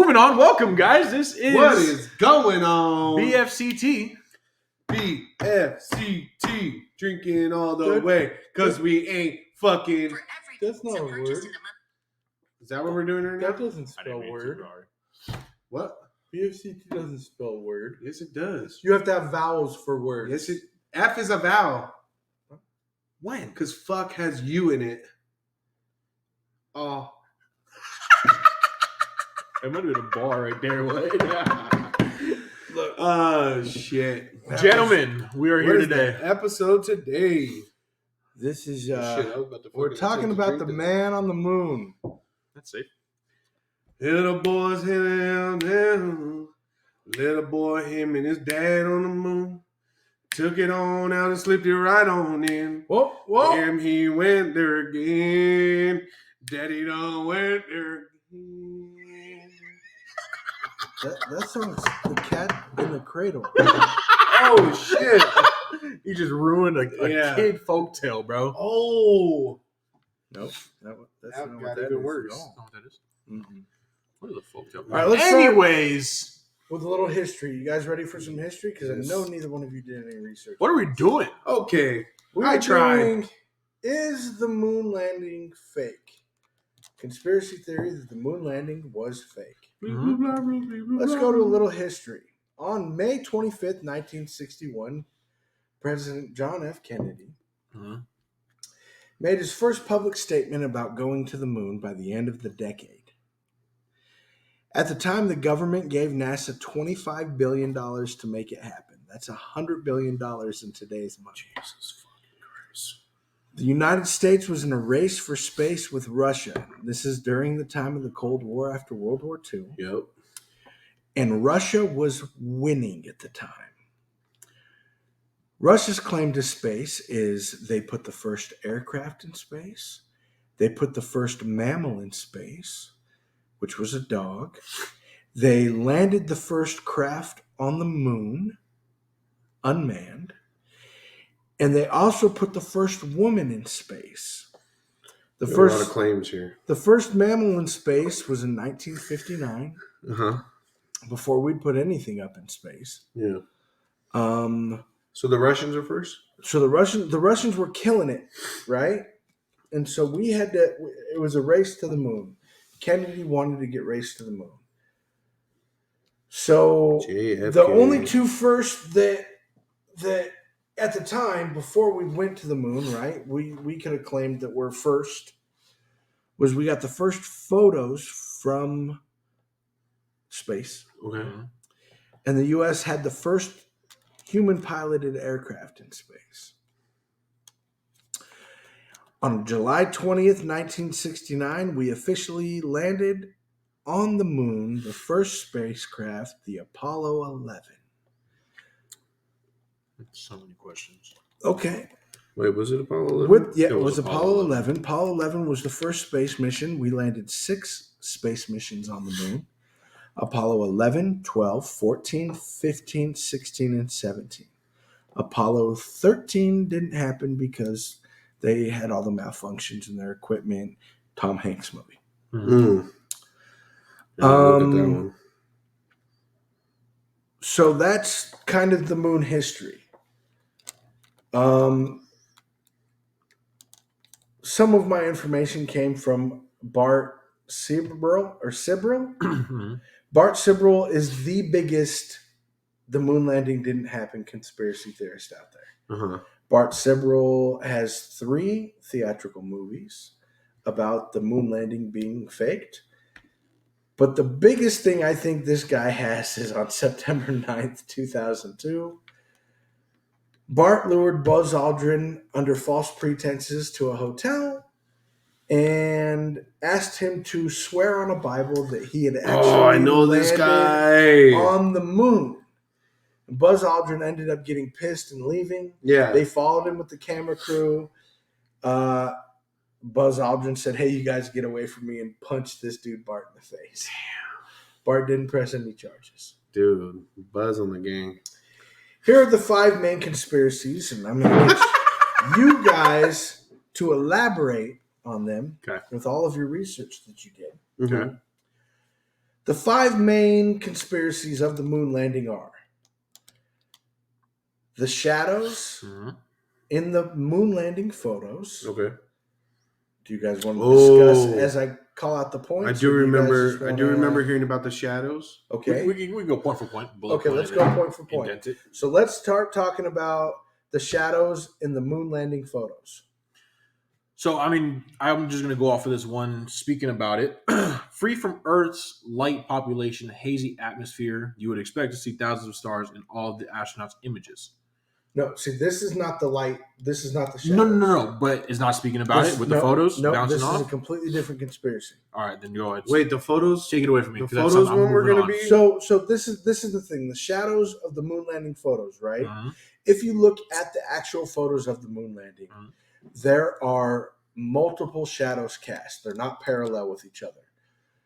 moving on. Welcome, guys. This is What is going on? BFCT. BFCT. Drinking all the way. Because we ain't fucking. That's not a word. Is that what we're doing right now? That doesn't spell word. What? BFCT doesn't spell word. Yes, it does. You have to have vowels for words. Yes, it. F is a vowel. When? Because fuck has U in it. Oh. That might have been a bar right there. What? Look. Oh, shit. Gentlemen, we are here What is today. the episode today? This is Shit, I was about to we're fucking talking take a about drink the of that. man on the moon. That's safe. Little boy's heading down. Little boy, him and his dad on the moon. Took it on out and slipped it right on in. Whoa, whoa. Damn, he went there again. Daddy done went there again. That song's The Cat in the Cradle. Oh, shit. You just ruined a Yeah. kid folktale, bro. Oh. Nope. That's That not got what that even is worse. at all. Oh, that is. Mm-mm. What is a folktale? All right, let's start- Anyways, With a little history. You guys ready for some history? Because Yes. I know neither one of you did any research. what are we doing? Okay. We're I tried. doing, is the moon landing fake? Conspiracy theory that the moon landing was fake. Let's go to a little history. On May 25th, 1961, President John F. Kennedy made his first public statement about going to the moon by the end of the decade. At the time, the government gave NASA $25 billion to make it happen. That's $100 billion in today's money. Jesus fucking Christ. The United States was in a race for space with Russia. This is during the time of the Cold War after World War II. Yep. And Russia was winning at the time. Russia's claim to space is they put the first aircraft in space. They put the first mammal in space, which was a dog. They landed the first craft on the moon, unmanned. And they also put the first woman in space. The There are a lot of first claims here. The first mammal in space was in 1959, Uh-huh. before we'd put anything up in space. Yeah. Um, So the Russians are first? so the Russians were killing it, right? And so we had to. It was a race to the moon. Kennedy wanted to get race to the moon. So JFK. the only two first that at the time before we went to the moon, right? We could have claimed that we're first. Was we got the first photos from space, Okay. and the U.S. had the first human-piloted aircraft in space. On July 20th, 1969, we officially landed on the moon, the first spacecraft, the Apollo 11. So many questions. Okay. Wait, was it Apollo 11? It was Apollo 11. Apollo 11 was the first space mission. We landed 6 space missions on the moon. Apollo 11, 12, 14, 15, 16, and 17. Apollo 13 didn't happen because they had all the malfunctions in their equipment. Tom Hanks movie. Mm. Yeah, look at that one. So that's kind of the moon history. Some of my information came from Bart Sibrel. Bart Sibrel is the biggest the moon landing didn't happen conspiracy theorist out there. Uh-huh. Bart Sibrel has 3 theatrical movies about the moon landing being faked. But the biggest thing I think this guy has is on September 9th, 2002. Bart lured Buzz Aldrin under false pretenses to a hotel and asked him to swear on a Bible that he had actually I know this landed guy. on the moon. Buzz Aldrin ended up getting pissed and leaving. Yeah. They followed him with the camera crew. Buzz Aldrin said, "Hey, you guys get away from me," and punched this dude Bart in the face. Damn. Bart didn't press any charges. Dude, Buzz on the gang. Here are the 5 main conspiracies, and I'm going to get you guys to elaborate on them with all of your research that you did. Okay. The 5 main conspiracies of the moon landing are the shadows Mhm. in the moon landing photos. Okay. Do you guys want to discuss Oh. as I call out the points? I or do you guys remember. just I wanna- do remember hearing about the shadows. Okay. We can go point for point. bullet Okay, point let's it go and point for point. indent it. So let's start talking about the shadows in the moon landing photos. So, I mean, I'm just going to go off of this one. Speaking about it, free from Earth's light population, hazy atmosphere, you would expect to see thousands of stars in all of the astronauts' images. No, see, this is not the light. This is not the shadows. No. But it's not speaking about This- it with no, the photos No, bouncing this off. is a completely different conspiracy. All right, then go ahead. Wait, the photos. Take it away from me. The 'cause that's photos something I'm one we're moving gonna on. be- So this is the thing. The shadows of the moon landing photos, right? Mhm. If you look at the actual photos of the moon landing, Mhm. there are multiple shadows cast. They're not parallel with each other.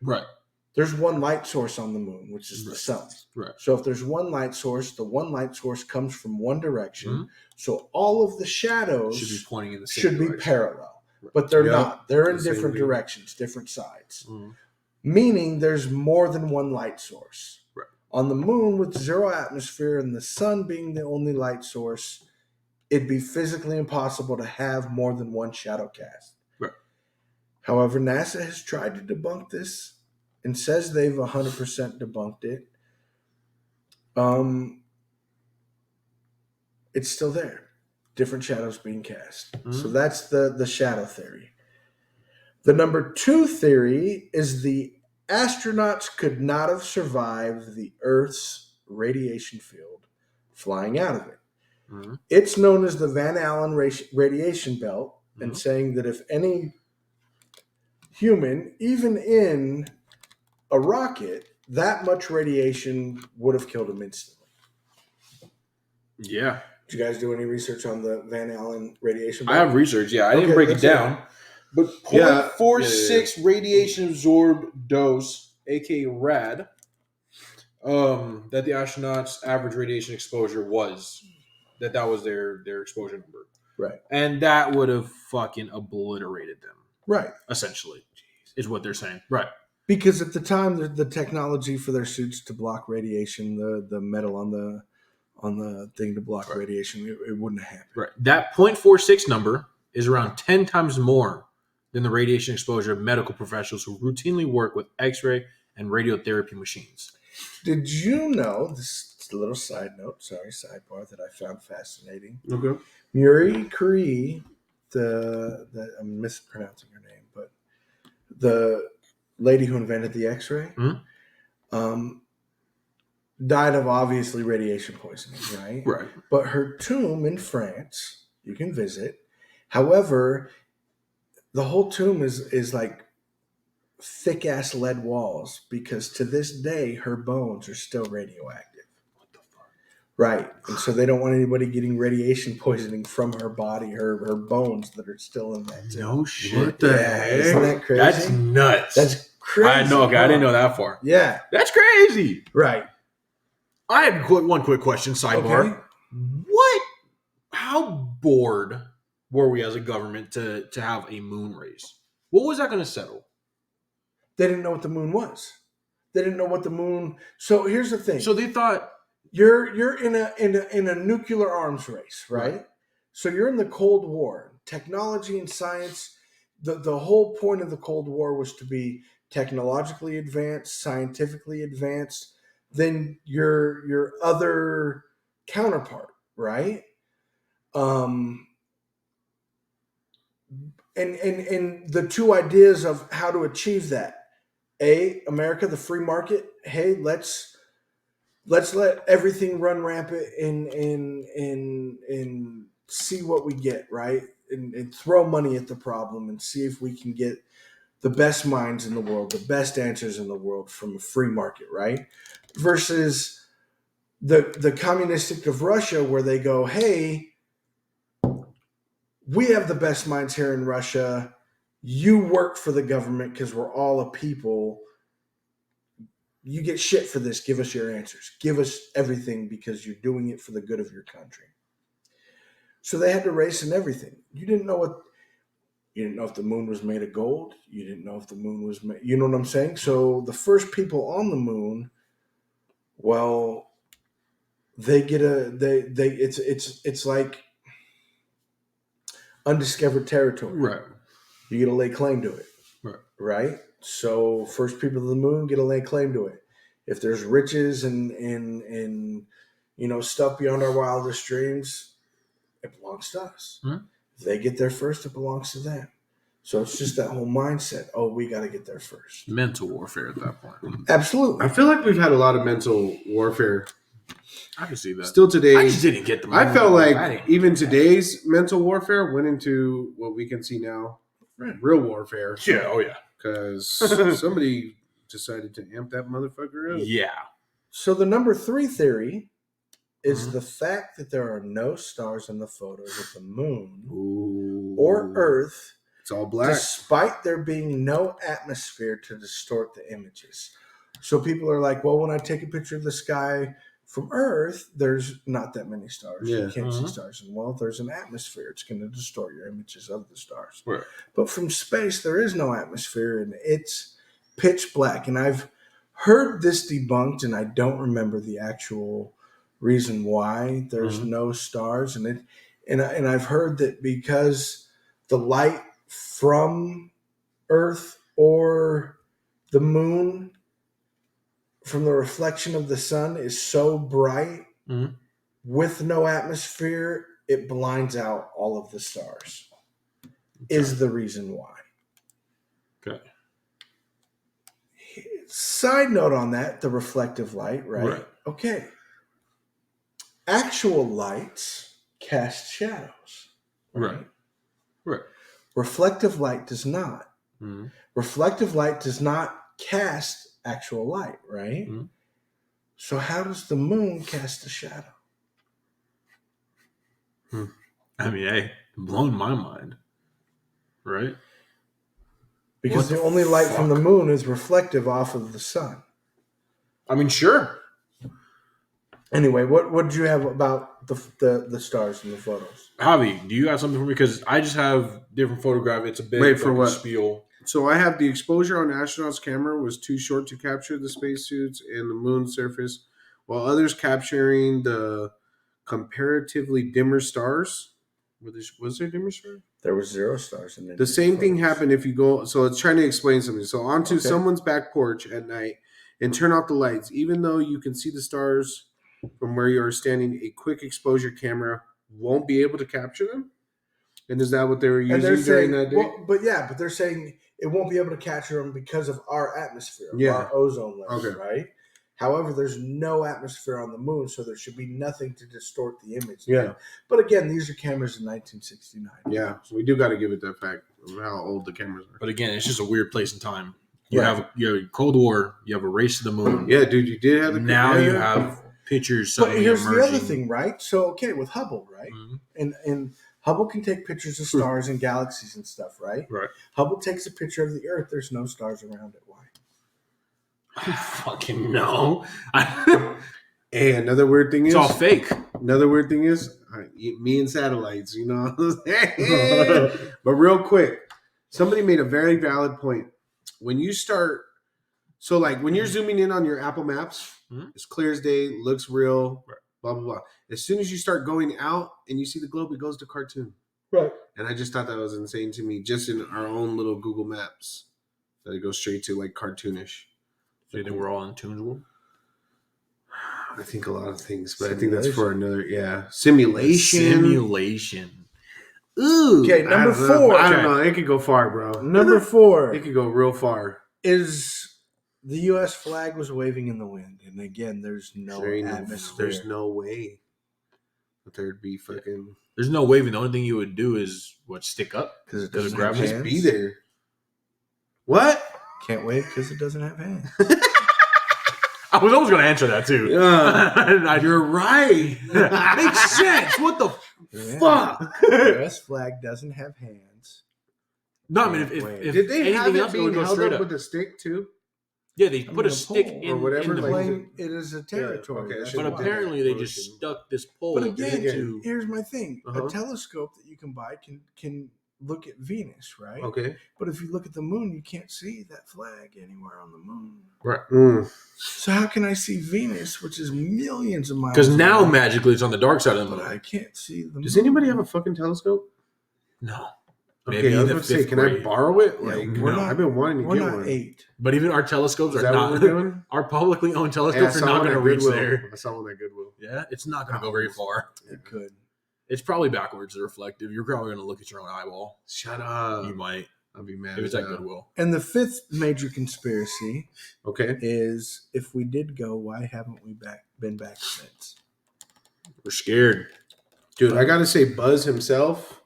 Right. There's one light source on the moon, which is the Right. sun. Right. So if there's one light source, the one light source comes from one direction. Mhm. So all of the shadows Should be pointing in the same should be direction. parallel, Right. but they're Yep. not. They're in The same different beam. directions, different sides. Mhm. Meaning there's more than one light source. Right. On the moon with zero atmosphere and the sun being the only light source, it'd be physically impossible to have more than one shadow cast. Right. However, NASA has tried to debunk this and says they've 100% debunked it. It's still there. Different shadows being cast. Mhm. So that's the shadow theory. The number 2 theory is the astronauts could not have survived the Earth's radiation field flying out of it. Mhm. It's known as the Van Allen radiation belt, and Mhm. saying that if any human, even in a rocket, that much radiation would have killed him instantly. Yeah. Did you guys do any research on the Van Allen radiation I belt? have research. Yeah, I didn't Okay, break it let's hear down. But Yeah, 0.46 radiation absorbed dose, aka RAD, that the astronauts' average radiation exposure was. That was their exposure number. Right. And that would have fucking obliterated them, Right. essentially, is what they're saying. Right. Because at the time, the technology for their suits to block radiation, the metal on the thing to block radiation, it wouldn't have happened. Right. That 0.46 number is around 10 times more than the radiation exposure of medical professionals who routinely work with X-ray and radiotherapy machines. Did you know, this is a little sidebar that I found fascinating. Okay. Marie Curie, I'm mispronouncing her name, but the lady who invented the X-ray, died of obviously radiation poisoning, right? Right. But her tomb in France, you can visit. However, the whole tomb is like thick ass lead walls because to this day her bones are still radioactive. What the fuck? Right. And so they don't want anybody getting radiation poisoning from her body, her bones that are still in that tomb. No shit. What the Yeah, heck? isn't that crazy? That's nuts. That's crazy. I know. Okay, I didn't know that far. Yeah. That's crazy. Right. I have one quick question. Sidebar. Okay. What? How bored were we as a government to have a moon race? What was that going to settle? They didn't know what the moon was. They didn't know what the moon. So here's the thing. So they thought, You're in a nuclear arms race, right? So you're in the Cold War. Technology and science, the whole point of the Cold War was to be technologically advanced, scientifically advanced than your other counterpart, right? And the two ideas of how to achieve that. America, the free market. Hey, let's let everything run rampant and see what we get, right? And throw money at the problem and see if we can get the best minds in the world, the best answers in the world from a free market, right? Versus the communistic of Russia, where they go, hey, we have the best minds here in Russia. You work for the government because we're all a people. You get shit for this. Give us your answers. Give us everything because you're doing it for the good of your country. So they had to race and everything. You didn't know what You didn't know if the moon was made of gold. You didn't know if the moon was made. You know what I'm saying? So the first people on the moon, well, they get it's like undiscovered territory. Right. You get to lay claim to it. Right. Right? So first people to the moon get to lay claim to it. If there's riches and stuff beyond our wildest dreams, it belongs to us. Mm-hmm. If they get there first, it belongs to them. So it's just that whole mindset. Oh, we got to get there first. Mental warfare at that point. Absolutely. I feel like we've had a lot of mental warfare. I can see that. Still today, I just didn't get the I felt like didn't- even today's mental warfare went into what we can see now, real warfare. Yeah, oh yeah. Because somebody decided to amp that motherfucker up. Yeah. So the number 3 theory is the fact that there are no stars in the photos of the moon or Earth. It's all black. Despite there being no atmosphere to distort the images. So people are like, well, when I take a picture of the sky from Earth, there's not that many stars. Yeah. You can't see stars. And well, if there's an atmosphere, it's going to distort your images of the stars. Right. But from space, there is no atmosphere, and it's pitch black. And I've heard this debunked, and I don't remember the actual reason why there's no stars. And I've heard that because the light from Earth or the moon from the reflection of the sun is so bright with no atmosphere, it blinds out all of the stars. Is the reason why. Okay. Side note on that, the reflective light, right? Okay. Actual lights cast shadows. Right. Reflective light does not. Mm-hmm. Reflective light does not cast actual light, right? Mm-hmm. So how does the moon cast a shadow? I mean, hey, blown my mind. Right? Because the only light from the moon is reflective off of the sun. I mean, sure. Anyway, what did you have about the stars in the photos? Javi, do you got something for me? Because I just have different photograph. It's a big Wait, for like, what? spiel. So I have the exposure on astronauts' camera was too short to capture the spacesuits and the moon surface, while others capturing the comparatively dimmer stars. Was there dimmer stars? There was 0 stars in it. The same thing happened if you go. So it's trying to explain something. So onto someone's back porch at night and turn off the lights, even though you can see the stars from where you are standing. A quick exposure camera won't be able to capture them. And is that what they were using during that day? Well, but they're saying it won't be able to capture them because of our atmosphere, our ozone layer, right? However, there's no atmosphere on the moon, so there should be nothing to distort the image. Yeah. But again, these are cameras in 1969. Yeah, so we do got to give it that fact of how old the cameras are. But again, it's just a weird place and time. You have Cold War. You have a race to the moon. Yeah, dude, you did have the now you have pictures. But here's emerging. the other thing, right? So with Hubble, right, and Hubble can take pictures of stars and galaxies and stuff, right? Right. Hubble takes a picture of the Earth. There's no stars around it. Why? I fucking know. Hey, another weird thing is It's all fake. Another weird thing is me and satellites, you know. But real quick, somebody made a very valid point. When you start, so like when you're zooming in on your Apple Maps, it's clear as day, looks real, blah blah blah. As soon as you start going out and you see the globe, it goes to cartoon. Right. And I just thought that was insane to me, just in our own little Google Maps, that it goes straight to like cartoonish. So you think we're all in Tunes World? I think a lot of things, but I think that's for another, simulation. Simulation. Ooh. Okay, number 4. I don't know. It could go far, bro. Number 4 It could go real far. is the U.S. flag was waving in the wind, and again, there's no atmosphere. There's no way that there'd be fucking. There's no waving. The only thing you would do is stick up because it doesn't doesn't grab have just hands. Be there. What? Can't wave because it doesn't have hands. I was always going to answer that too. You're right. Makes sense. What the fuck? The U.S. flag doesn't have hands. No, I mean if Did they have anything it else, it would being go held straight up up. with a stick too? Yeah, they put a stick pole in or whatever, in the like, moon. Claim it is a territory. okay, That's But why. apparently they just stuck this pole But again, into. here's my thing: Uh-huh. a telescope that you can buy can look at Venus, right? Okay. But if you look at the moon, you can't see that flag anywhere on the moon. Right. So how can I see Venus, which is millions of miles? Because now away, magically it's on the dark side of the but moon. I can't see the moon. Does anybody have a fucking telescope? No. Okay, Maybe I was in going the to say, fifth can I grade. borrow it? Yeah, Like, we're not- I've been wanting to We're get not one. 8. But even our telescopes Is are that not. what we're doing? Our publicly owned Yeah, I telescopes are saw not one going to at reach Goodwill. there. I saw one at Goodwill. Yeah, it's not going to go very far. It could. It's probably backwards or reflective. You're probably going to look at your own eyeball. Shut up. You might. I'll be mad If it's as at hell. Goodwill. And the 5th major conspiracy Okay. is, if we did go, why haven't we been back since? We're scared. Dude, I got to say, Buzz himself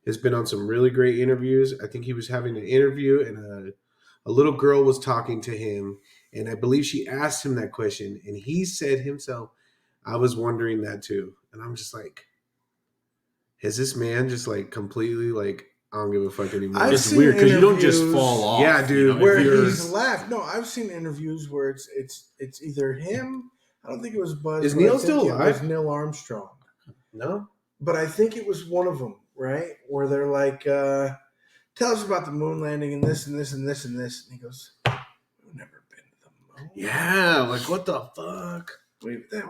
has been on some really great interviews. I think he was having an interview and a little girl was talking to him. And I believe she asked him that question. And he said himself, I was wondering that too. And I'm just like, has this man just like completely like, I don't give a fuck anymore. I've It's seen weird because you don't just interviews- fall off. Yeah, dude, if Where you're- he's laughed. No, I've seen interviews where it's either him. I don't think it was Buzz. Is but I Neil think still it alive? was Neil Armstrong. No? But I think it was one of them, right? Where they're like, tell us about the moon landing and this and this and this and this. And he goes, we've never been to the moon. Yeah, like what the fuck? That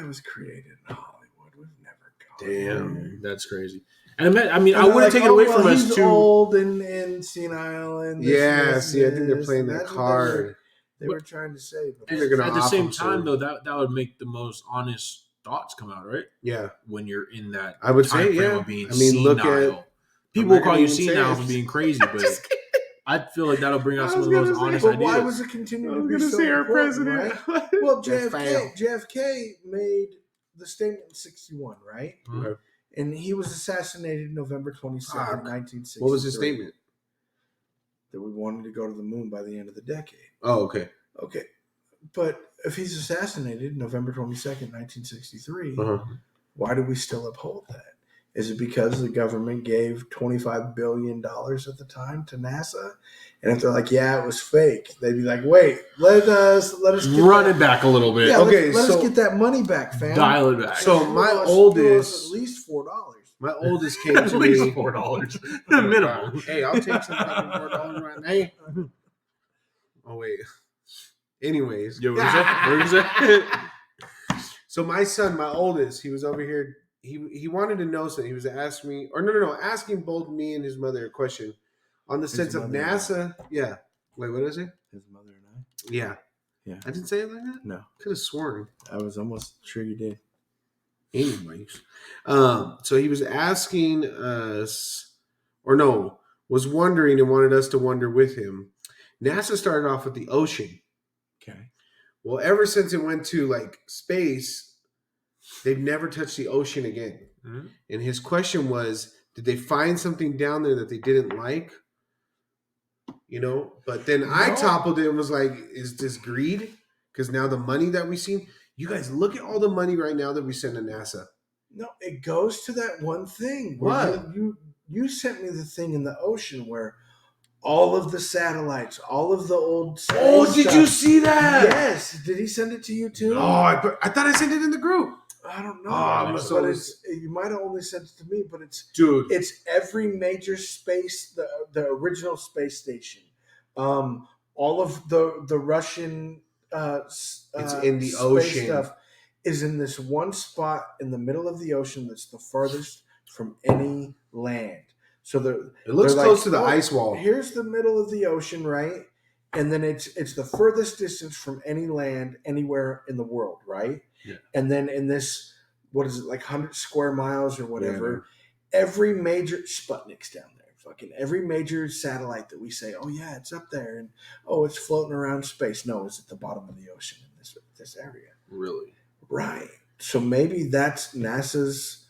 was created in Hollywood. We've never gone Damn. there. That's crazy. And I mean, And I they're wouldn't like, take it oh, away well, from us he's too. old and senile and this Yeah, and this see, I and think they're this. playing And that that's what card. They were trying to say. But They're gonna At the off same him time, soon. though, that would make the most honest thoughts come out, right? Yeah. When you're in that I would time say, frame yeah. of being I mean, look senile. at- People I'm will not call gonna you even say senile it. for being crazy, but I feel like that'll bring out I some of was the most gonna say, honest But ideas. why was it continue I to was be gonna so say our important, president. right? Well, That's fail. JFK made the statement in 61, right? Mhm. Okay. And he was assassinated November 22nd, Fuck. 1963. What was his statement? That we wanted to go to the moon by the end of the decade. Oh, okay. Okay. But if he's assassinated November 22nd, 1963, Uh-huh. why do we still uphold that? Is it because the government gave $25 billion at the time to NASA? And if they're like, yeah, it was fake, they'd be like, wait, let us get Run that, it back a little bit. Yeah, Okay, let us so- get that money back, fam. Dial it back. So my Screw us oldest- at least $4. My oldest came At to least me. $4. Minimum. Hey, I'll take some fucking $4 right now. Oh wait. Anyways, Yo, what was that? so my son, my oldest, he was over here. He wanted to know something. He was asking me, or no, asking both me and his mother a question on the His sense of mother and I. NASA. Yeah. Wait, what is it? His mother and I? Yeah. Yeah. I didn't say it like that. No. Could have sworn. I was almost sure you did. Anyways, so he was asking us, or no, was wondering and wanted us to wonder with him. NASA started off with the ocean. Okay. Well, ever since it went to like space, they've never touched the ocean again. Mhm. And his question was, did they find something down there that they didn't like? You know, but then I No. toppled it and was like, is this greed? Because now the money that we seen, you guys look at all the money right now that we send to NASA. No, it goes to that one thing. where What? You sent me the thing in the ocean where all of the satellites, all of the old space Oh, did stuff- you see that? Yes. Did he send it to you too? Oh, I thought I sent it in the group. I don't know. Oh, must but always- you might have only sent it to me, but Dude. it's every major space, the original space station, all of the Russian It's in the space ocean. stuff is in this one spot in the middle of the ocean that's the farthest from any land. So It looks they're close like, to the oh, ice wall. here's the middle of the ocean, right? And then it's the furthest distance from any land anywhere in the world, right? Yeah. And then in this, what is it, like 100 square miles or whatever, Yeah. every major Sputnik's down there. Fucking every major satellite that we say, oh yeah, it's up there, and oh, it's floating around space. No, it's at the bottom of the ocean in this area. Really? Right. So maybe that's NASA's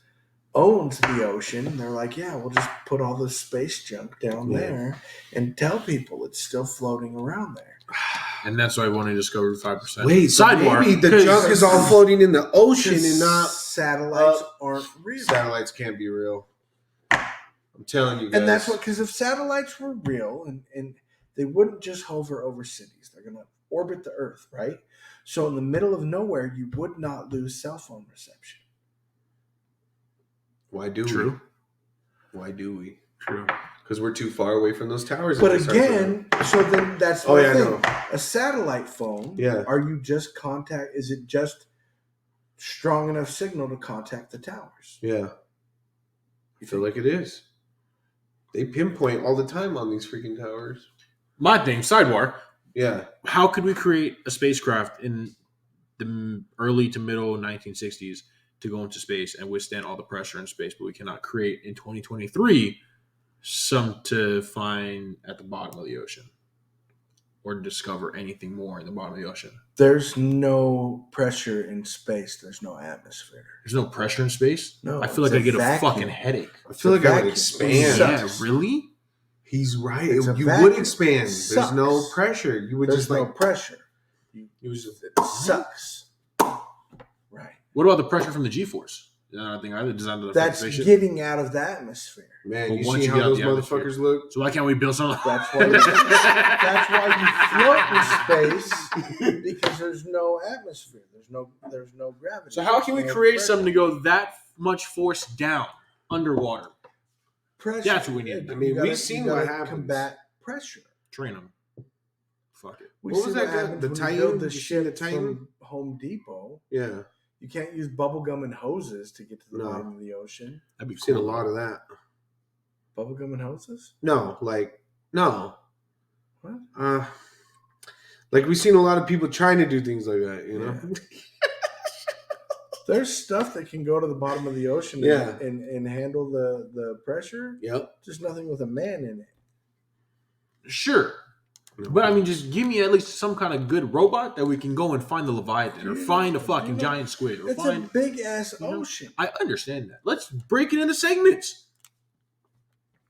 owns the ocean. They're like, yeah, we'll just put all this space junk down Yeah. there and tell people it's still floating around there. And that's why I want to discover 5%. Wait, so Sidebar. maybe the 'cause- junk is all floating in the ocean and not satellites aren't real. satellites can't be real. I'm telling you guys. And that's what, because if satellites were real and they wouldn't just hover over cities, they're going to orbit the Earth, right? So in the middle of nowhere, you would not lose cell phone reception. Why do True. we? Why do we? True. Because we're too far away from those towers. But if they start going again, so then that's Oh, the yeah, I thing. know. A satellite phone. Yeah. Are you just is it just strong enough signal to contact the towers? Yeah. I feel like it is. They pinpoint all the time on these freaking towers. My thing, sidebar. Yeah. How could we create a spacecraft in the early to middle 1960s to go into space and withstand all the pressure in space, but we cannot create in 2023 some to find at the bottom of the ocean or discover anything more in the bottom of the ocean? There's no pressure in space. There's no atmosphere. There's no pressure in space? No, I feel it's like I a get a vacuum. fucking headache. I feel like I would vacuum. expand. It Yeah, sucks. really? He's right. It's a You vacuum. would expand. Sucks. There's no pressure. You would There's just no like pressure. it was just, It sucks. Right. What about the pressure from the G-force? I think either designed to That's spaceship. getting out of the atmosphere. man, But you once see you how get out those the atmosphere- motherfuckers look? So why can't we build something? That's why you float in space because there's no atmosphere. There's no gravity. So how can we There's no create pressure. something to go that much force down underwater? Pressure. That's what we need. You I mean, gotta- we've seen you gotta what happens. Combat pressure. Train them. Fuck it. We What see was that what guy- happens the when Titan? you build the You seen the ship Titan? from Home Depot. Yeah. You can't use bubblegum and hoses to get to the No. bottom of the ocean. That'd be We've seen a cool. lot of that. Bubblegum and hoses? No. What? Like we've seen a lot of people trying to do things like that, you know? There's stuff that can go to the bottom of the ocean Yeah. and handle the pressure. Yep. Just nothing with a man in it. Sure. But I mean, just give me at least some kind of good robot that we can go and find the Leviathan or find a fucking giant squid or It's find. a big ass you know, ocean. I understand that. Let's break it into segments.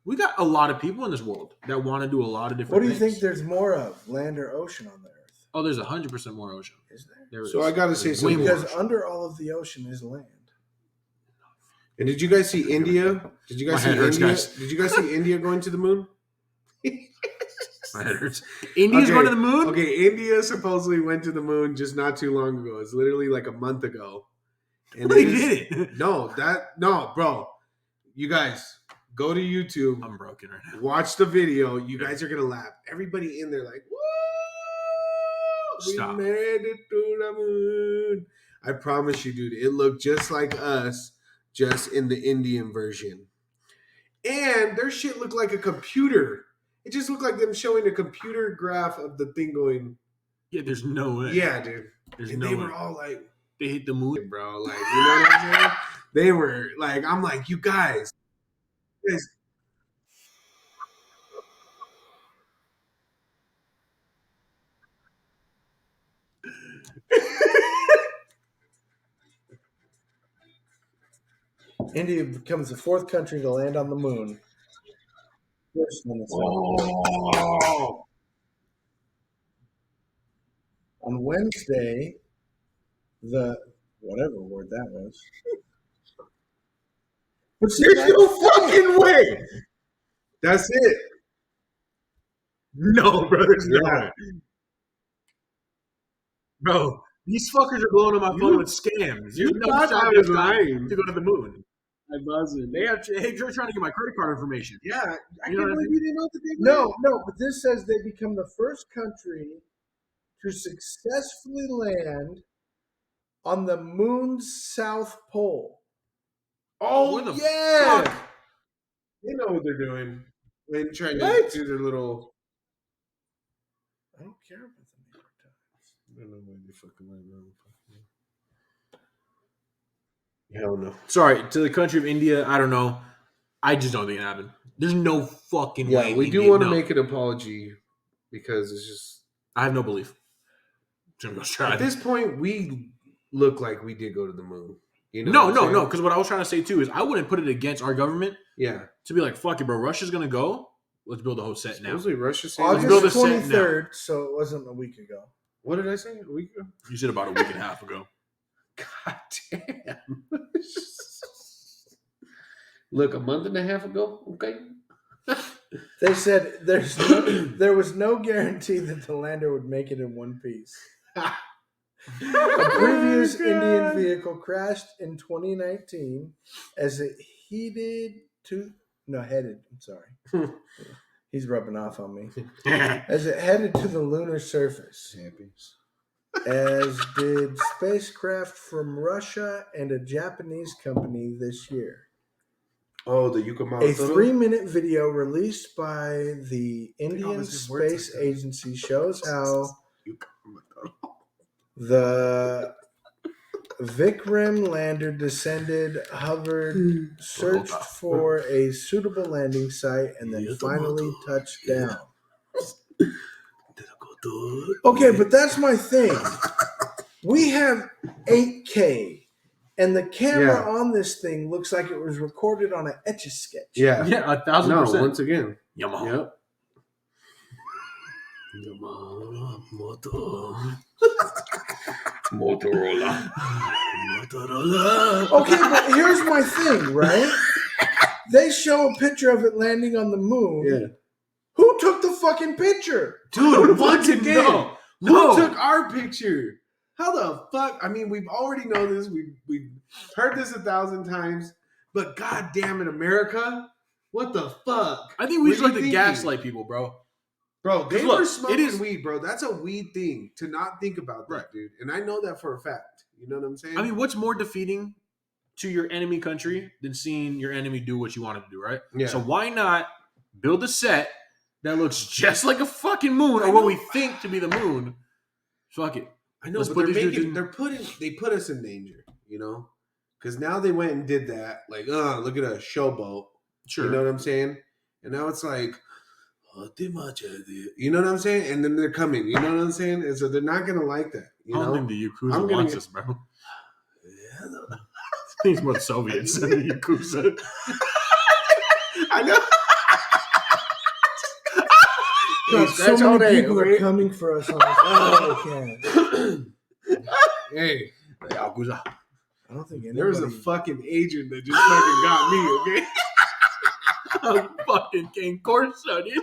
We got a lot of people in this world that want to do a lot of different What do you things. think there's more of, land or ocean on the earth? Oh, there's 100% more ocean. Is there? There So is. I gotta say There's way something. more Because ocean. under all of the ocean is land. And did you guys see India? Did you guys My see head hurts, India? guys. Did you guys see India going to the moon? My head hurts. India's Okay, going to the moon? Okay, India supposedly went to the moon just not too long ago. It's literally like a month ago. And They it is- did it. No, bro. You guys go to YouTube, I'm broken right now. watch the video. You guys are gonna laugh. Everybody in there like, woo! Stop. We made it to the moon. I promise you, dude. It looked just like us, just in the Indian version. And their shit looked like a computer. It just looked like them showing a computer graph of the thing going. Yeah, there's no way. Yeah, dude. There's And no they way. were all like, They hit the moon. bro, like, you know what I'm saying? They were like, I'm like, you guys. India becomes the fourth country to land on the moon. First on the sun. Oh, On Wednesday, the whatever word that was. But see, there's no fucking way. That's it. No, bro. There's no Yeah. way. Bro, these fuckers are blowing up my phone with scams. You There's no thought shot I this was guy lying. to go to the moon. I wasn't. They have. Hey, you're trying to get my credit card information. Yeah, I You know can't what I believe mean? you didn't know that they went. No, but this says they become the first country to successfully land on the moon's south pole. Oh, What the yeah. fuck? They know what they're doing. They're trying to What? do their little. I don't care about the New York Times. I don't know why they fucking right now. Hell no. Sorry, to the country of India, I don't know. I just don't think it happened. There's no fucking way. Yeah, we do India- want to no. make an apology because it's just I have no belief. Jim goes try. at this point we look like we did go to the moon. You know? No. Because what I was trying to say too is I wouldn't put it against our government Yeah. to be like, fuck it, bro. Russia's gonna go. Let's build a whole set now. Supposedly Russia saying. Let's build August a set now. 23rd, so it wasn't a week ago. What did I say? A week ago? You said about a week and a half ago. God damn. Look, a month and a half ago. Okay. They said there was no guarantee that the lander would make it in one piece. A previous Indian vehicle crashed in 2019 as it headed to No, headed. I'm sorry. He's rubbing off on me. As it headed to the lunar surface, as did spacecraft from Russia and a Japanese company this year. Oh, the A Yucamán. 3-minute video released by the Indian Space Agency shows how the Vikram lander descended, hovered, searched for a suitable landing site, and then finally touched down. Okay, but that's my thing. We have 8K, and the camera on this thing looks like it was recorded on an Etch-a-Sketch. Yeah. Yeah, 1,000%. No, once again. Yamaha. Yep. Motorola. Okay, but here's my thing, right? They show a picture of it landing on the moon. Yeah. Who took the fucking picture? Dude, once again, No. who took our picture? How the fuck? I mean, we've already known this. We've heard this 1,000 times. But goddamn it, America, what the fuck? I think we What just are like you to thinking? gaslight people, bro. Bro, they Look, were smoking it is- weed, bro. That's a weed thing to not think about that, Right. dude. And I know that for a fact. You know what I'm saying? I mean, what's more defeating to your enemy country than seeing your enemy do what you wanted to do, right? yeah. So why not build a set that looks just like a fucking moon, I or what know. we think to be the moon? Fuck it. I know, Let's but put they're these dudes making, in- they put us in danger, you know? Because now they went and did that. Like, look at a showboat. Sure. You know what I'm saying? And now it's like, you know what I'm saying? And then they're coming, you know what I'm saying? And so they're not going to like that, you I don't know? think the Yakuza I'm gonna wants get- us, bro. I think it's more the Soviets than the Yakuza. I know. God, Scratch so all many day, people okay? are coming for us on this podcast. Hey, The Yakuza. I don't think anybody... there was a fucking agent that just fucking got me, okay? A fucking King Corso, dude.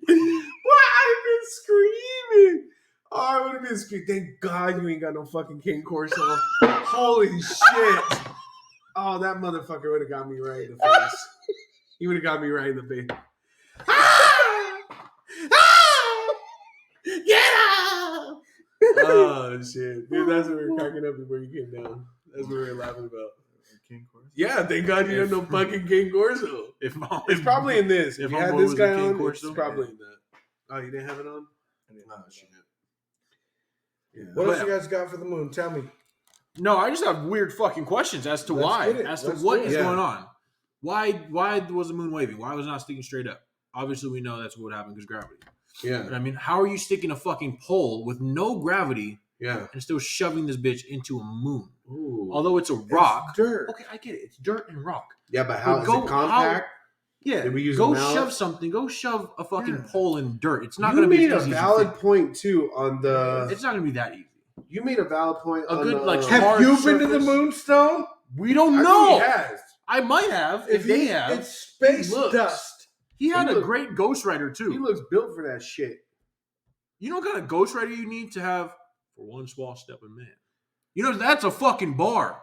Boy, I've been screaming. Oh, I would have been screaming. Thank God you ain't got no fucking King Corso. Holy shit. Oh, that motherfucker would have got me right in the face. He would have got me right in the face. Ah! Ah! Get up! Oh, shit. Dude, that's what we were cracking up before you came down. That's what we were laughing about. King Corso? Yeah, thank God you have no fucking King Corso. It's probably in this. If If you had Homeboy this was guy a King on, it's Corso? probably in that. Oh, you didn't have it on? Oh, shit. Yeah. What But- else you guys got for the moon? Tell me. No, I just have weird fucking questions as to Let's why, get it. as to Let's what do it. is Yeah. going on. Why was the moon waving? Why was it not sticking straight up? Obviously, we know that's what would happen because gravity. But Yeah. I mean, how are you sticking a fucking pole with no gravity Yeah. and still shoving this bitch into a moon? Ooh. Although it's a rock. It's dirt. Okay, I get it. It's dirt and rock. Yeah, but how But is go- it compact? Yeah, Did we use go a mallet? shove something. Go shove a fucking Yeah. pole in dirt. It's not You going to be made as a easy as you valid think. point too on the. It's not going to be that easy. You made a valid point A on good, the. like, Have hard you been to the surface. moonstone? We don't I know. think he has. I might have if they have. It's space He looks- dust. He had he a look- great ghostwriter too. He looks built for that shit. You know what kind of ghostwriter you need to have for one small step in man? You know that's a fucking bar.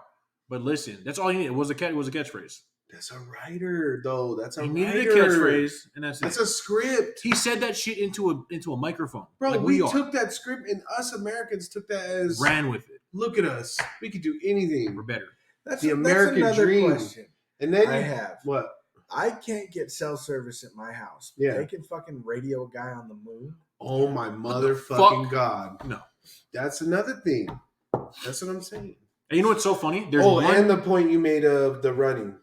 But listen, that's all he needed. It was a catchphrase. That's a writer, though. That's a He writer. needed a catchphrase, and that's That's it. a script. He said that shit into a microphone. Bro, like we are. took that script and us Americans took that as Ran with it. look at us. We could do anything. We're better. That's The American that's another dream. question. And then I you have. what? I can't get cell service at my house. But Yeah. They can fucking radio a guy on the moon. Oh my the motherfucking fuck? god. No. That's another thing. That's what I'm saying. And you know what's so funny? There's Oh, one. and the point you made of the running.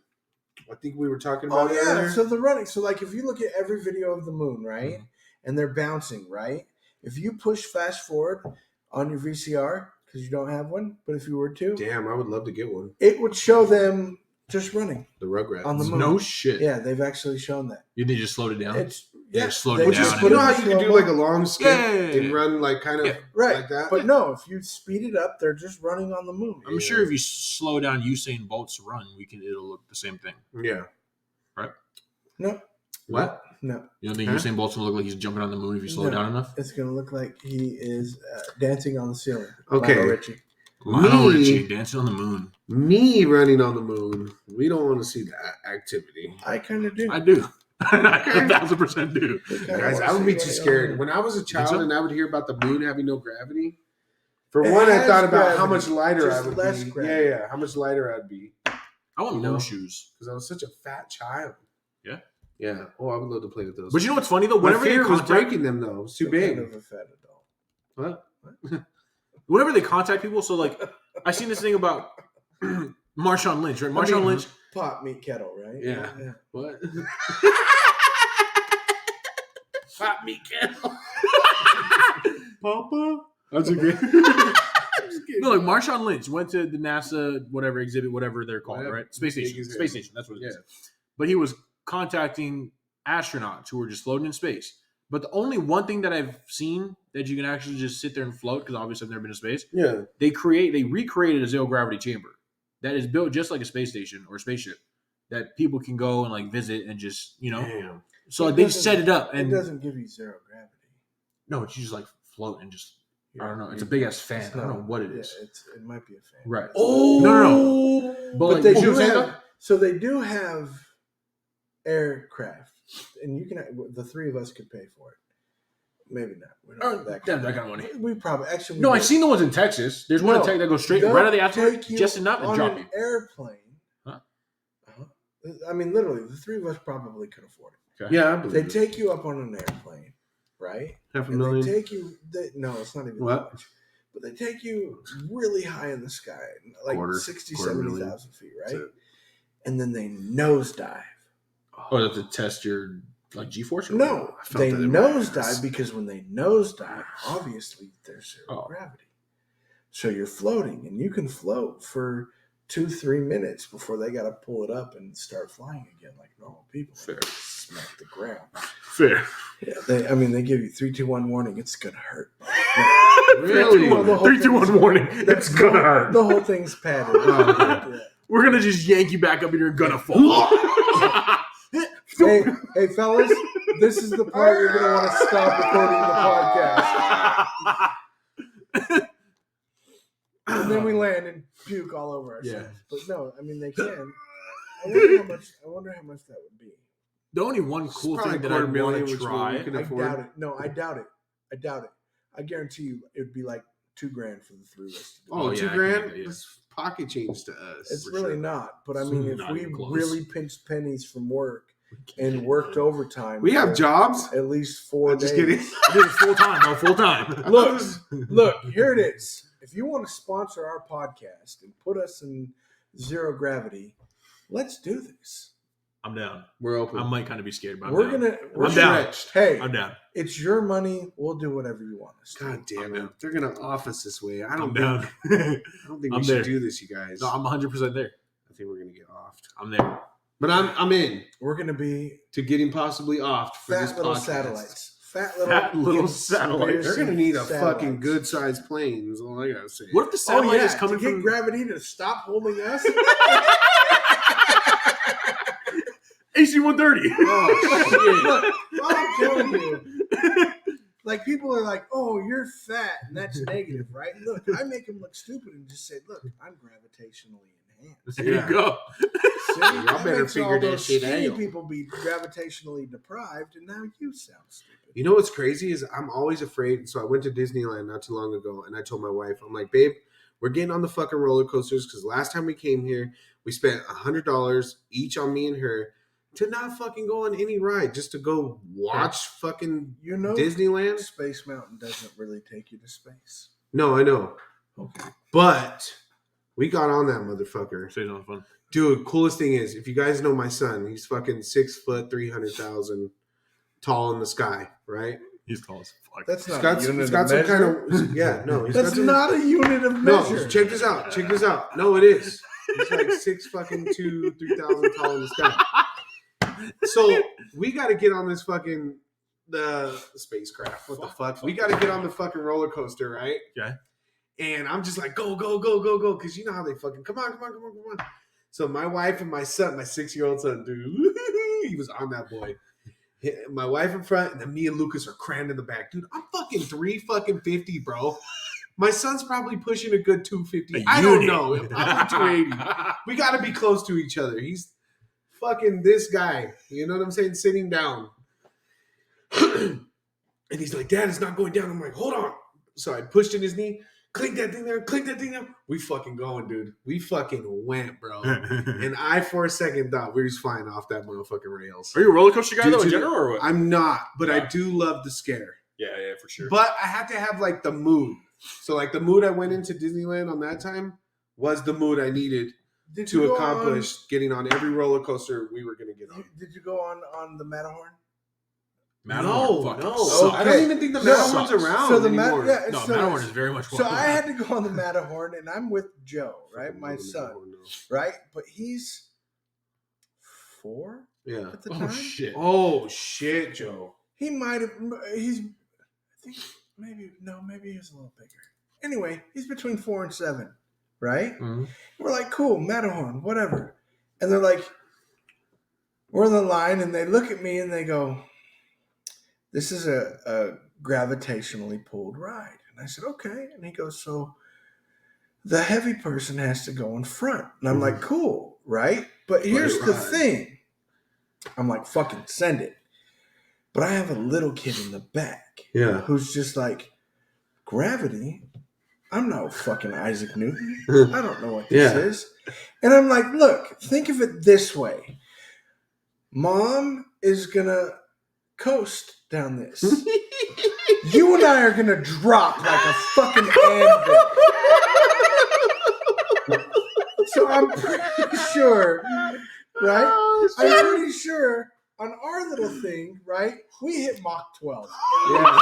I think we were talking Oh about it yeah. earlier. So the running. So like if you look at every video of the moon, right, Mhm. and they're bouncing, right. If you push fast forward on your VCR because you don't have one, but if you were to, Damn, I would love to get one. it would show them just running The Rugrats. on the moon. no shit. Yeah, they've actually shown that. You think you just slowed it down? It's Yeah, slowed they it just down put You it know how in you can do slow-mo. like a long skip Yeah. and run like kind of Yeah. right, like that? but no, if you speed it up, they're just running on the moon. I'm sure if you slow down Usain Bolt's run, it'll look the same thing. Yeah. No, What? no, You don't think Huh? Usain Bolt's gonna look like he's jumping on the moon if you slow it No. down enough? it's gonna look like he is dancing on the ceiling. Okay. Lionel Richie. Lionel Richie dancing on the moon. Me running on the moon. We don't want to see that activity. I kind of do. I do. I 1,000% do. Guys, I would be too scared. When I was a child so? and I would hear about the moon having no gravity, for It one, I has thought about how gravity, much lighter I just would less be. gravity. Yeah, how much lighter I'd be. I want moon shoes. Because I was such a fat child. Yeah? Yeah. Oh, I would love to play with those. But you know what's funny, though? My Whenever they fear was contact, breaking them, though. It was too Kind big. of a fat adult. What? whenever they contact people, so like, I seen this thing about Marshawn Lynch, right? Marshawn Lynch. Pot meat kettle, right? Yeah. What? Fat meat kettle. Papa? That's a good. No, like Marshawn Lynch went to the NASA whatever exhibit, whatever they're called, Whatever. right? Space Station. Exhibit. Space Station. That's what it is. Yeah. But he was contacting astronauts who were just floating in space. But the only one thing that I've seen that you can actually just sit there and float, because obviously I've never been to space, Yeah. they recreated a zero gravity chamber that is built just like a space station or a spaceship that people can go and like visit and just, Damn. so It like, they doesn't- set it up It and doesn't give you zero gravity. no, it's just like float and just I don't know. It's a You're- big ass fan. it's I don't not- know what it yeah, is. it might be a fan. Right. Oh No. But, But like, they you do know what I'm saying, have. So they do have aircraft, and you can. The three of us could pay for it. Maybe not. We don't have that that kind of money. We probably actually. No, we I've do. seen the ones in Texas. There's one in No, Texas that goes straight They'll right out of the atmosphere, take you just enough and on drop an you. airplane. Huh? I mean, literally, the three of us probably could afford it. Okay. Yeah, I They believe it. take you up on an airplane, right? Half a And they million. take you. No, it's not even What? that much. But they take you really high in the sky, like Quarter 70,000 million. feet, That's right? it. And then they nosedive. Oh, that's to test your like G-force? Or No, I felt they that in my ass. nosedive because when they nosedive, obviously there's zero Oh. gravity. So you're floating, and you can float for 2-3 minutes before they got to pull it up and start flying again like normal people. Fair. Smack the ground. Fair. Yeah, they give you 3, 2, 1 warning. It's gonna hurt. Really? Well, the whole 3, 2, 1 thing's- warning. It's gonna hurt. The whole thing's padded. Oh, Yeah. We're gonna just yank you back up and you're gonna fall. Hey, fellas, this is the part you're gonna want to stop recording the podcast. And then we land and puke all over ourselves. Yeah. But no, I mean they can. I wonder how much that would be. The only one cool probably thing that I want $250,000, to which try. we can I afford. doubt it. No, I doubt it. I guarantee you it would be like $2,000 for the three of us to do. Oh, Oh, yeah, I can $2,000? get that, yeah. That's pocket change to us. It's for really sure. not. But I mean, if Not we even close. really pinched pennies from work and worked overtime, We have for jobs. at least 4 I'm days. just kidding. I did it full time, bro. Full time. Look, here it is. If you want to sponsor our podcast and put us in zero gravity, let's do this. I'm down. We're open. I might kind of be scared, but I'm We're down. gonna. I'm down. stretched. Hey, I'm down. it's your money. We'll do whatever you want us to. God damn I'm it! down. They're gonna off us this way. I I'm don't down. think. I don't think we I'm should there. do this, you guys. No, I'm 100% there. I think we're gonna get offed. I'm there. But I'm in We're gonna be to getting possibly offed for this fat little podcast. satellites. Fat Fat little conspiracy satellites. They're gonna need a satellites. fucking good sized plane. Is all I gotta say. What if the Oh satellite yeah, is coming to get from gravity to stop holding us. AC-130? Oh, Look, I'm telling you. Like people are like, "Oh, you're fat," and that's negative, right? Look, I make them look stupid and just say, "Look, I'm gravitationally enhanced." There you go. See, Y'all that better makes all figure that those shit skinny out. people be gravitationally deprived, and now you sound stupid. You know what's crazy is I'm always afraid. So I went to Disneyland not too long ago, and I told my wife, I'm like, babe, we're getting on the fucking roller coasters because last time we came here, we spent $100 each on me and her to not fucking go on any ride, just to go watch fucking You know, Disneyland. Space Mountain doesn't really take you to space. No, I know, Okay. but we got on that motherfucker. Stays on fun. Dude, coolest thing is, if you guys know my son, he's fucking 6 foot, 300,000 tall in the sky, right? He's tall as fuck. That's He's not got, a unit he's got of some measure. kind of, yeah, no. He's That's got some, not a unit of no, measure. check this out. Check this out. No, it is. He's like 6 fucking 3,000 tall in the sky. So we got to get on this fucking the spacecraft. What the fuck? We got to get on the fucking roller coaster, right? Okay. And I'm just like, go, go, go, go, go, because you know how they fucking come on. So my wife and my son, my 6-year-old son, dude, he was on that boy. My wife in front, and then me and Lucas are crammed in the back, dude. I'm fucking 350, bro. My son's probably pushing a good 250. A I don't unit. know. Probably 280. We got to be close to each other. He's fucking this guy. You know what I'm saying? Sitting down. And he's like, Dad, it's not going down. I'm like, hold on. So I pushed in his knee. Clink that thing down. Clink that thing down. We fucking going, dude. We fucking went, bro. And I, for a second, thought we were just flying off that motherfucking rails. Are you a roller coaster guy, Dude, though, in dude, general, or what? I'm not, but I Yeah. do love the scare. Yeah, for sure. But I had to have like the mood. So like the mood I went into Disneyland on that time was the mood I needed Did you to go accomplish getting on every roller coaster we were going to get on. Did you go on the Matterhorn? Matterhorn fucking no. sucks. I don't even think the No. Matterhorn's around So the anymore. No, Matterhorn is very much So I had to go on the Matterhorn, and I'm with Joe, right, my son, right, but he's 4 Yeah. at the time. Oh shit, Joe. He might have. He's. I think maybe he's a little bigger. Anyway, he's between 4 and 7, right? Mhm. We're like, cool, Matterhorn, whatever. And they're like, we're in the line, and they look at me and they go, "This is a gravitationally pulled ride." And I said, "Okay." And he goes, "So the heavy person has to go in front." And I'm like, "Cool, right?" But here's the thing. I'm like, "Fucking send it." But I have a little kid in the back, Yeah. who's just like, "Gravity? I'm no fucking Isaac Newton. I don't know what this is." And I'm like, "Look, think of it this way. Mom is gonna coast down this. You and I are gonna drop like a fucking anvil." So I'm pretty sure, right? I'm pretty sure on our little thing, right? We hit Mach 12. Yeah.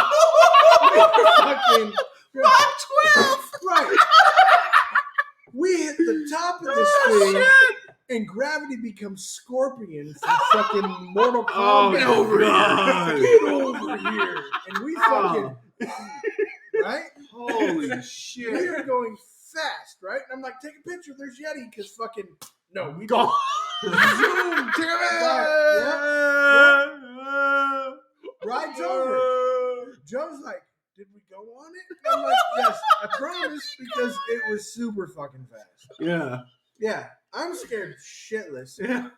Fucking Mach 12, right? We hit the top of this thing, and gravity becomes Scorpion from fucking Mortal Kombat. Get over here. Get over here. And we fucking, right? Holy shit. We are going fast, right? And I'm like, take a picture. There's Yeti, because fucking, no, we Go. zoom. Damn it. Yeah. Ride's over. Joe's like, "Did we go on it?" And I'm like, "Yes, I promise," because it was super fucking fast. Yeah. Yeah, I'm scared shitless. Yeah.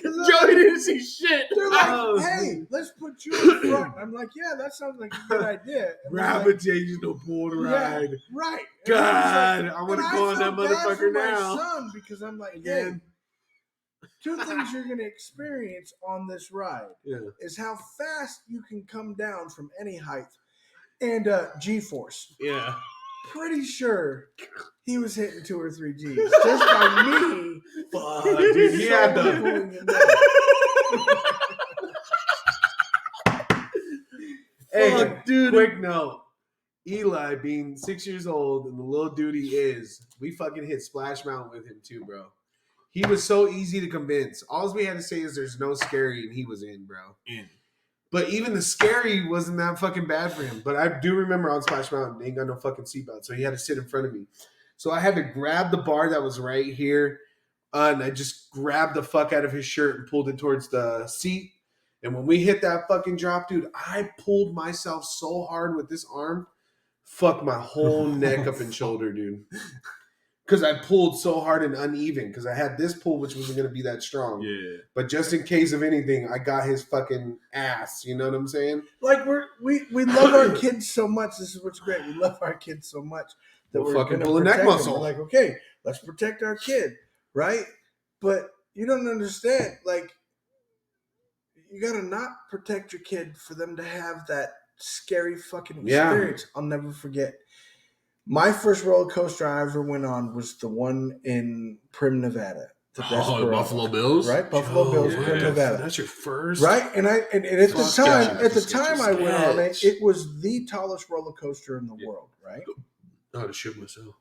Joey didn't see shit. They're like, Oh. "Hey, let's put you in front." I'm like, "Yeah, that sounds like a good idea." And they're like, Gravitational pulled ride. right. And God, I I was want to like, go on and that I feel bad for motherfucker my now. son, because I'm like, Again. hey, 2 things you're gonna experience on this ride Yeah. is how fast you can come down from any height, and G-force. Yeah. Pretty sure he was hitting 2 or 3 G's just by me. Fuck, dude. He had pulling the. him in. Hey, Fuck, dude. quick note. Eli, being 6 years old and the little dude he is, we fucking hit Splash Mountain with him too, bro. He was so easy to convince. All we had to say is there's no scary, and he was in, bro. But even the scary wasn't that fucking bad for him. But I do remember on Splash Mountain, they ain't got no fucking seatbelt, so he had to sit in front of me. So I had to grab the bar that was right here, and I just grabbed the fuck out of his shirt and pulled it towards the seat. And when we hit that fucking drop, dude, I pulled myself so hard with this arm, fuck my whole neck up and shoulder, dude. Because I pulled so hard and uneven, because I had this pull, which wasn't going to be that strong. Yeah. But just in case of anything, I got his fucking ass. You know what I'm saying? Like we love our kids so much. This is what's great. We love our kids so much that We'll we're fucking gonna pull a neck protect them. muscle. We're like, okay, let's protect our kid, right? But you don't understand. Like, you gotta not protect your kid for them to have that scary fucking Yeah. experience. I'll never forget. My first roller coaster I ever went on was the one in Prim, Nevada. The Oh, Desperado. Buffalo Bills? Right? Buffalo Bills, yeah. Prim, Nevada. That's your first? Right? And at the Fuck, time, sketchy. at the Sketchy, time I went on it, sketch. it was the tallest roller coaster in the world, right? I would shoot myself.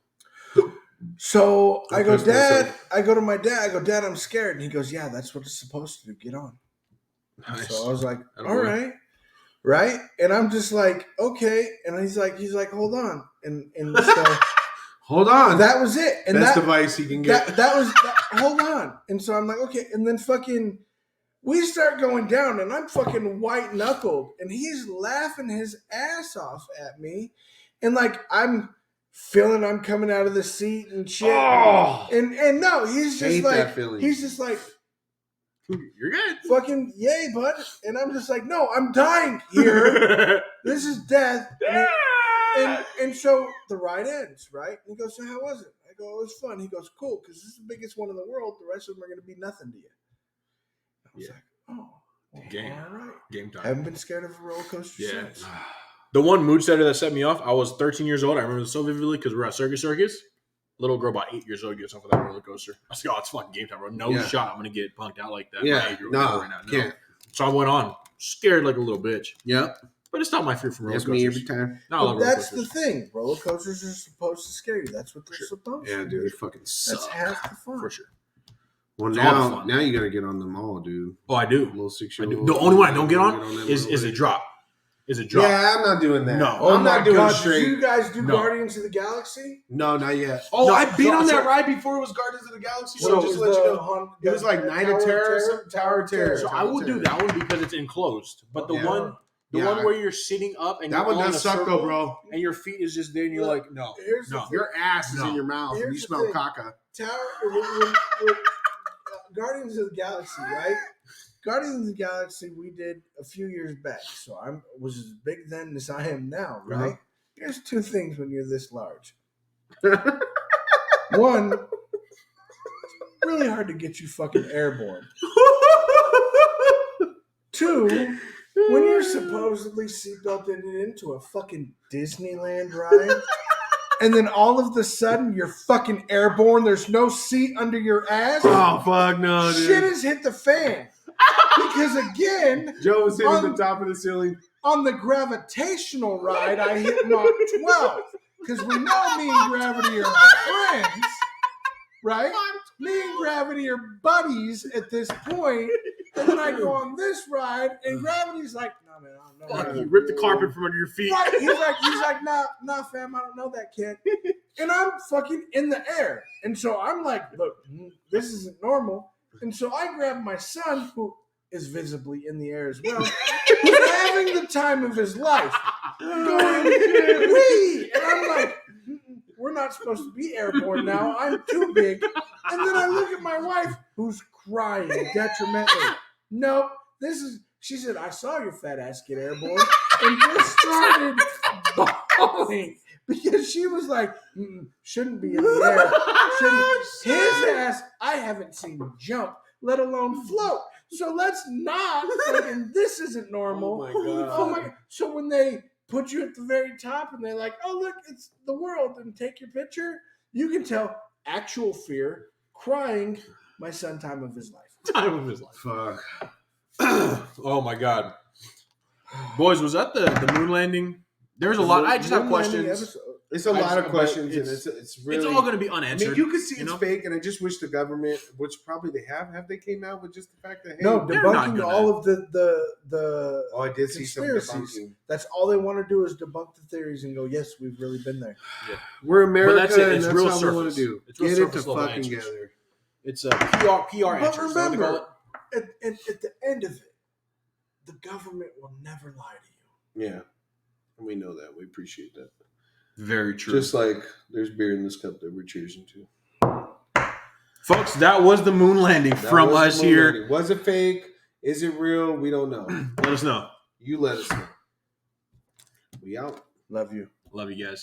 So I go, Impressed "Dad," myself. I go to my dad, I go, "Dad, I'm scared." And he goes, "Yeah, that's what it's supposed to do. Get on." Nice. So I was like, Attaboy. "All right." Right? And I'm just like, "Okay." And he's like, "Hold on." And so Hold on. that was it. And Best that device you can get. that was hold on. And so I'm like, okay. And then fucking We start going down, and I'm fucking white knuckled, and he's laughing his ass off at me, and like I'm feeling I'm coming out of the seat and shit, and no, he's just Hate like that feeling. he's just like You're good. fucking yay, bud, and I'm just like no, I'm dying here. This is death, and so the ride ends, right? And he goes, so how was it? I go, it was fun. He goes, cool, because this is the biggest one in the world. The rest of them are going to be nothing to you. I was like, oh, well, Game. all right. Game time. Haven't been scared of a roller coaster Yeah. since. The one mood setter that set me off, I was 13 years old. I remember this so vividly because we were at Circus. Little girl about 8 years old gets off of that roller coaster. I was like, oh, it's fucking game time, bro. No shot. I'm going to get punked out like that. Yeah. No, right now. can't. So I went on, scared like a little bitch. Yep. But it's not my fear from roller That's coasters. me every time. No, I love But roller that's the coasters. thing. Roller coasters are supposed to scare you. That's what they're supposed Yeah, to dude, do. it fucking sucks. That's half the fun. For sure. Well, It's all now, fun. now you got to get on them all, dude. Oh, I do. Little I 6-year-old. do. The only one I don't get on that is roller. a drop. Is a drop. Yeah, I'm not doing that. No. Oh I'm my not doing God, straight. did you guys do No. Guardians of the Galaxy? No, not yet. Oh, No, I've been on on that that ride before it was Guardians of the Galaxy. What So just was let you the know. It was like Night of Terror or something. Tower of Terror. So I will do that one because it's enclosed. But the Yeah. one Yeah, where you're sitting up and That you're one on does a suck circle though, bro. and your feet is just there and you're Look, like, no. Here's the No. thing. Your ass is No. in your mouth and Here's you the smell thing. caca. When Guardians of the Galaxy, right? Guardians of the Galaxy we did a few years back. So I was as big then as I am now, right? Uh-huh. Here's two things when you're this large. One, really hard to get you fucking airborne. Two, when you're supposedly seatbelted into a fucking Disneyland ride, and then all of the sudden you're fucking airborne, there's no seat under your ass. Oh, fuck no, dude. Shit has hit the fan. Because again, Joe was hitting on- the top of the ceiling. on the gravitational ride, I hit Mach 12. Because we know me and Gravity are friends, right? Me and Gravity are buddies at this point. And then I go on this ride, and Gravity's like, no, man, I don't know. Fuck, you rip the carpet from under your feet. Right? He's like, nah, fam, I don't know that kid. And I'm fucking in the air. And so I'm like, look, this isn't normal. And so I grab my son, who is visibly in the air as well, who's having the time of his life, going, wee! And I'm like, we're not supposed to be airborne now. I'm too big. And then I look at my wife, who's crying detrimentally. Nope, she said, I saw your fat ass get airborne, and just started bawling because she was like, shouldn't be in the air. His ass, I haven't seen jump, let alone float. So let's not fucking, this isn't normal. Oh my God. Oh my God. So when they put you at the very top and they're like, oh, look, it's the world, and take your picture, you can tell actual fear, crying, my son, time of his life. Time of his life. Fuck. Oh my God. Boys, was that the moon landing? There's a lot. I just have Moon landing questions. episode. It's a lot of but questions, and it's- it's really. It's all going to be I unanswered. mean, you could see you it's know? fake, and I just wish the government, which probably they have they came out with just the fact that hey, No, they're not debunking gonna- all of the oh, I did see some conspiracies. debunking. That's all they want to do is debunk the theories and go, yes, we've really been there. We're America, that's it. and It's that's real how we want to surface. do. It's real Get it to surface level fucking answers. together. It's a PR But answer. Is that what they call remember, it? at the end of it, the government will never lie to you. Yeah, and we know that. We appreciate that. Very true. Just like there's beer in this cup that we're cheersing to. Folks, that was the moon landing That from was us the moon here. landing. Was it fake? Is it real? We don't know. Let us know. You let us know. We out. Love you. Love you guys.